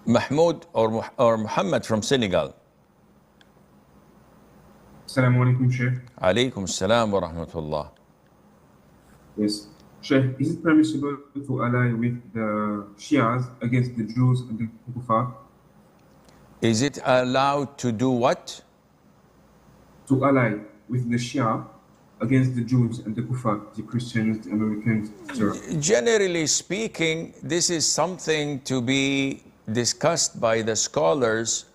Mahmoud or Muhammad from Senegal. Assalamu alaikum, Sheikh. Alaykum salam wa rahmatullah. Yes. Sheikh, is it permissible to ally with the Shias against the Jews and the Kuffar? Is it allowed to do what? To ally with the Shia against the Jews and the Kuffar, the Christians, the Americans, etc. Generally speaking, this is something to be discussed by the scholars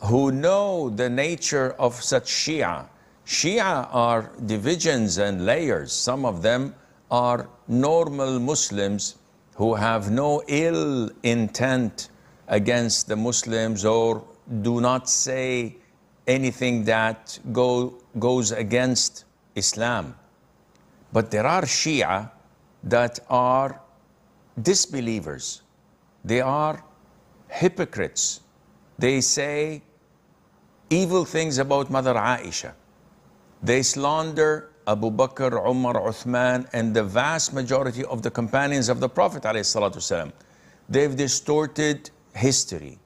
who know the nature of such Shia. Shia are divisions and layers. Some of them are normal Muslims who have no ill intent against the Muslims or do not say anything that goes against Islam. But there are Shia that are disbelievers. They are hypocrites. They say evil things about Mother Aisha. They slander Abu Bakr, Umar, Uthman, and the vast majority of the companions of the Prophet ﷺ. They've distorted history.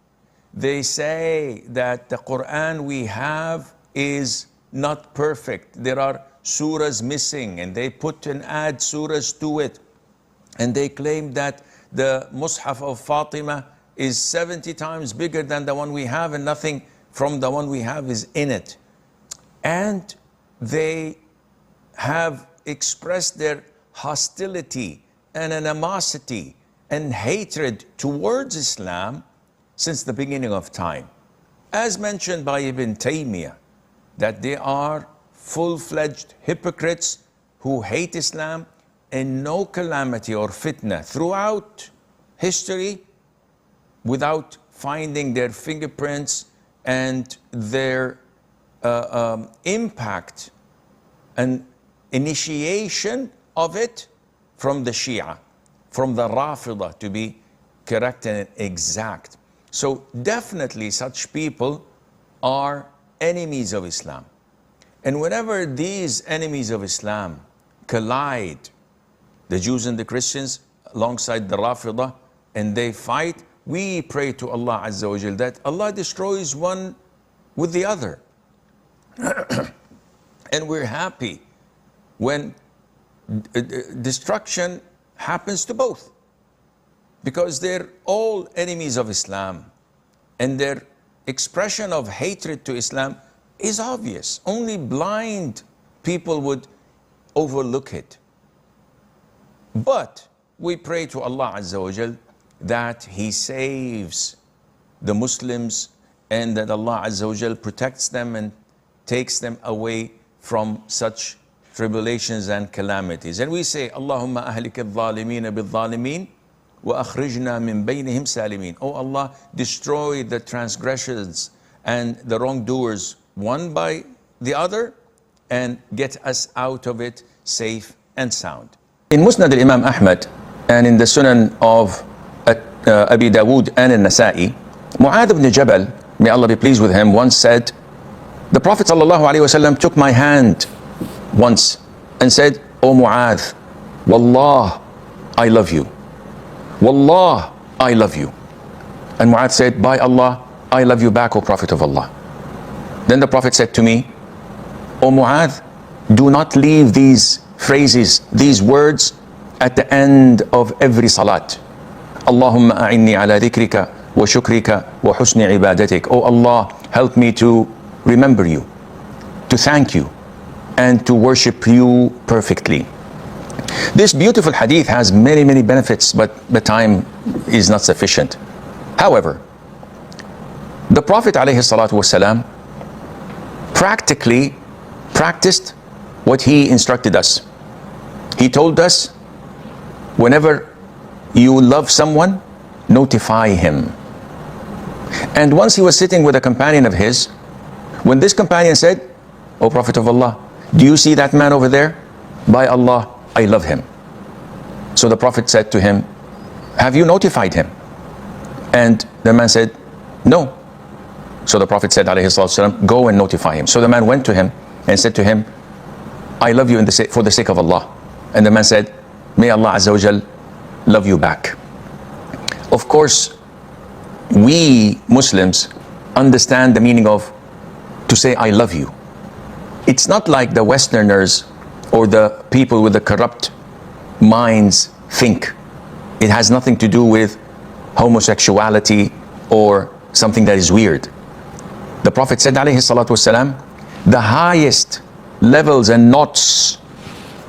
They say that the Qur'an we have is not perfect. There are surahs missing, and they put and add surahs to it. And they claim that the Mus'haf of Fatima is 70 times bigger than the one we have, and nothing from the one we have is in it. And they have expressed their hostility and animosity and hatred towards Islam since the beginning of time. As mentioned by Ibn Taymiyyah, that they are full-fledged hypocrites who hate Islam, and no calamity or fitna throughout history without finding their fingerprints and their impact and initiation of it from the Shia, from the Rafidah, to be correct and exact. So definitely such people are enemies of Islam. And whenever these enemies of Islam collide, the Jews and the Christians alongside the Rafidah, and they fight, we pray to Allah Azza wa Jal that Allah destroys one with the other. And we're happy when destruction happens to both, because they're all enemies of Islam, and their expression of hatred to Islam is obvious. Only blind people would overlook it. But we pray to Allah Azza wa Jal that He saves the Muslims, and that Allah Azza wa Jal protects them and takes them away from such tribulations and calamities. And we say, Allahumma ahlik al-zalimeen bil-zalimin wa akhrijna min baynihim salimin. Oh Allah, destroy the transgressors and the wrongdoers one by the other, and get us out of it safe and sound. In Musnad al-Imam Ahmad and in the Sunan of Abi Dawood and al-Nasa'i, Muadh ibn Jabal, may Allah be pleased with him, once said, the Prophet ﷺ took my hand once and said, O Muadh, Wallah, I love you. Wallah, I love you. And Muadh said, by Allah, I love you back, O Prophet of Allah. Then the Prophet said to me, O Muadh, do not leave these phrases, these words at the end of every salat. Allahumma a'inni ala dhikrika wa shukrika wa husni ibadatik. Oh Allah, help me to remember you, to thank you, and to worship you perfectly. This beautiful hadith has many, many benefits, but the time is not sufficient. However, the Prophet ﷺ practically practiced what he instructed us. He told us, whenever you love someone, notify him. And once he was sitting with a companion of his, when this companion said, O Prophet of Allah, do you see that man over there? By Allah, I love him. So the Prophet said to him, have you notified him? And the man said, no. So the Prophet said, ﷺ, go and notify him. So the man went to him and said to him, I love you for the sake of Allah. And the man said, may Allah Azza wa Jal love you back. Of course, we Muslims understand the meaning of to say I love you. It's not like the Westerners or the people with the corrupt minds think. It has nothing to do with homosexuality or something that is weird. The Prophet said, alayhi salatu wasalam, the highest levels and knots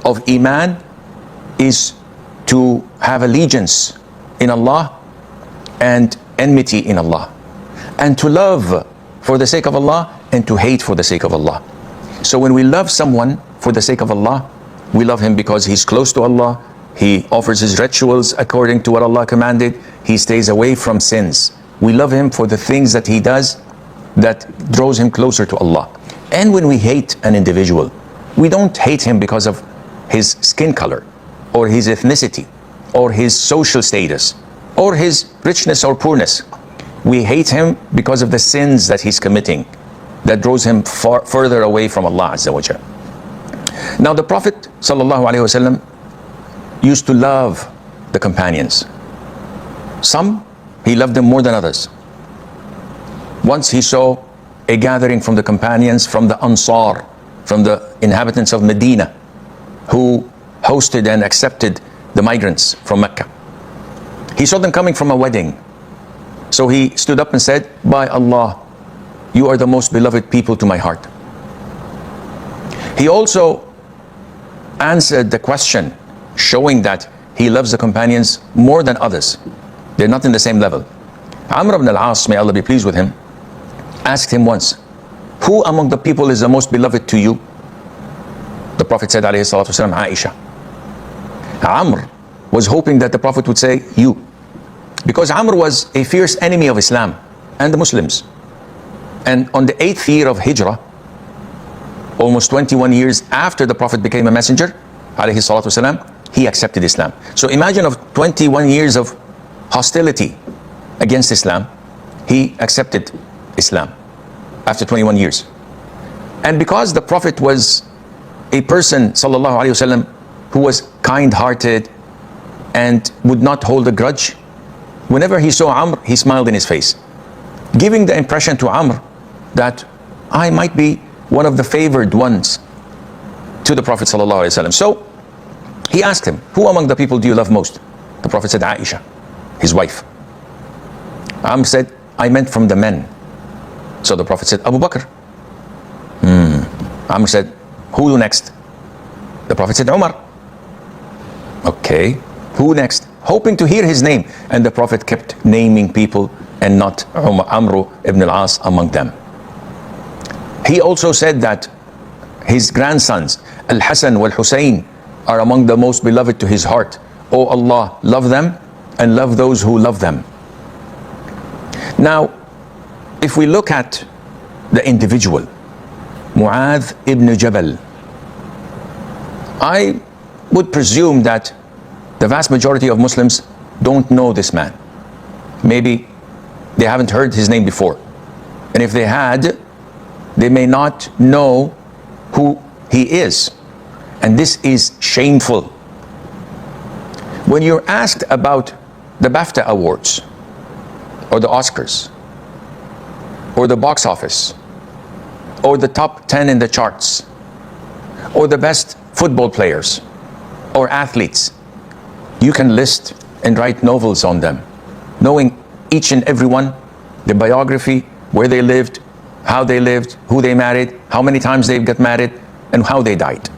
of Iman is to have allegiance in Allah and enmity in Allah, and to love for the sake of Allah and to hate for the sake of Allah. So when we love someone for the sake of Allah, we love him because he's close to Allah, he offers his rituals according to what Allah commanded, he stays away from sins. We love him for the things that he does that draws him closer to Allah. And when we hate an individual, we don't hate him because of his skin color or his ethnicity or his social status or his richness or poorness. We hate him because of the sins that he's committing that draws him further away from Allah Azza wa Jal. Now the Prophet sallallahu alaihi wasallam used to love the companions. Some he loved them more than others. Once he saw a gathering from the companions, from the Ansar, from the inhabitants of Medina, who hosted and accepted the migrants from Mecca. He saw them coming from a wedding. So he stood up and said, by Allah, you are the most beloved people to my heart. He also answered the question, showing that he loves the companions more than others. They're not in the same level. Amr ibn al-As, may Allah be pleased with him, asked him once, who among the people is the most beloved to you? The Prophet said, alayhi salatu wasalam, Aisha. Amr was hoping that the Prophet would say, you. Because Amr was a fierce enemy of Islam and the Muslims. And on the 8th year of Hijrah, almost 21 years after the Prophet became a messenger, alayhi salatu wasalam, he accepted Islam. So imagine of 21 years of hostility against Islam, he accepted Islam after 21 years. And because the Prophet was a person, sallallahu alaihi wasallam, who was kind-hearted and would not hold a grudge, whenever he saw Amr, he smiled in his face, giving the impression to Amr that I might be one of the favored ones to the Prophet sallallahu alaihi wasallam. So he asked him, who among the people do you love most? The Prophet said, Aisha, his wife. Amr said, I meant from the men. So the Prophet said, Abu Bakr. Amr said, who next? The Prophet said, Umar. Okay, who next? Hoping to hear his name. And the Prophet kept naming people and not Amr ibn al-As among them. He also said that his grandsons, Al-Hasan wal-Husayn, are among the most beloved to his heart. O Allah, love them and love those who love them. Now, if we look at the individual, Muadh ibn Jabal, I would presume that the vast majority of Muslims don't know this man. Maybe they haven't heard his name before. And if they had, they may not know who he is. And this is shameful. When you're asked about the BAFTA awards, or the Oscars, or the box office, or the top 10 in the charts, or the best football players, or athletes, you can list and write novels on them, knowing each and every one, the biography, where they lived, how they lived, who they married, how many times they got married, and how they died.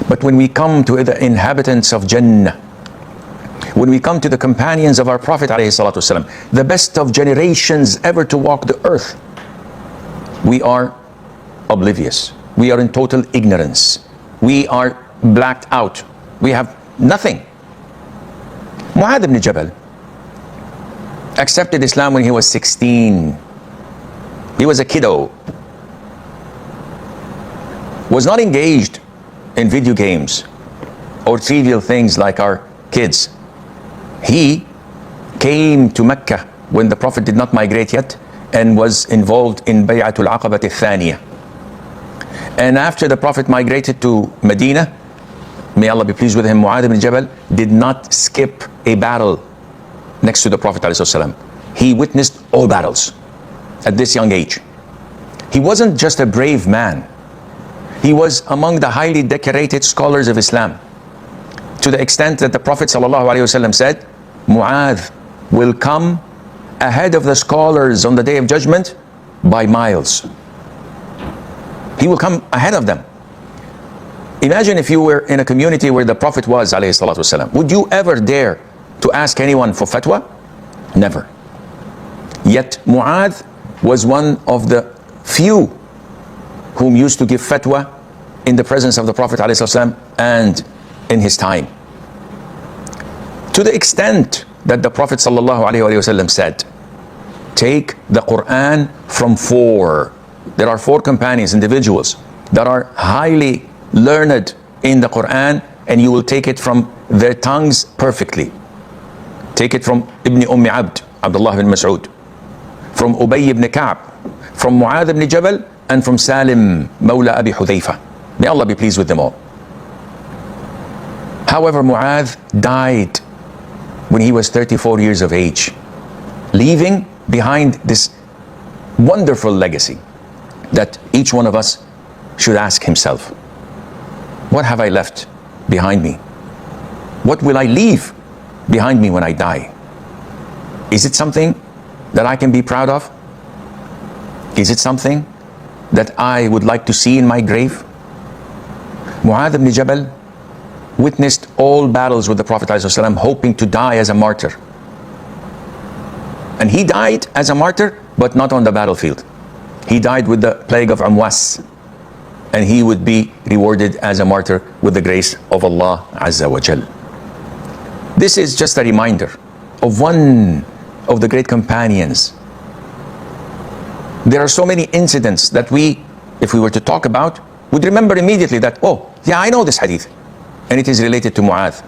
But when we come to the inhabitants of Jannah, when we come to the companions of our Prophet ﷺ, the best of generations ever to walk the earth, we are oblivious. We are in total ignorance. We are blacked out. We have nothing. Muadh ibn Jabal accepted Islam when he was 16. He was a kiddo. Was not engaged in video games or trivial things like our kids. He came to Mecca when the Prophet did not migrate yet and was involved in Bay'atul Aqabah al-Thaniyah. And after the Prophet migrated to Medina, may Allah be pleased with him, Muadh ibn Jabal did not skip a battle next to the Prophet ﷺ. he witnessed all battles at this young age. He wasn't just a brave man. He was among the highly decorated scholars of Islam, to the extent that the Prophet ﷺ said, Muadh will come ahead of the scholars on the Day of Judgment by miles. He will come ahead of them. Imagine if you were in a community where the Prophet was, ﷺ. Would you ever dare to ask anyone for fatwa? Never. Yet Muadh was one of the few whom used to give fatwa in the presence of the Prophet ﷺ and in his time. To the extent that the Prophet ﷺ said, take the Qur'an from four. There are four companions, individuals, that are highly learned in the Qur'an, and you will take it from their tongues perfectly. Take it from Ibn Abd, Abdullah ibn Mas'ud, from Ubay ibn Ka'b, from Muadh ibn Jabal, and from Salim, Mawla Abi Hudayfa. May Allah be pleased with them all. However, Muadh died when he was 34 years of age, leaving behind this wonderful legacy that each one of us should ask himself. What have I left behind me? What will I leave behind me when I die? Is it something that I can be proud of? Is it something that I would like to see in my grave? Muadh ibn Jabal witnessed all battles with the Prophet ﷺ, hoping to die as a martyr. And he died as a martyr, but not on the battlefield. He died with the plague of Umwas, and he would be rewarded as a martyr with the grace of Allah Azza wa Jal. This is just a reminder of one of the great companions. There are so many incidents that we, if we were to talk about, would remember immediately that, oh, yeah, I know this hadith, and it is related to Muadh.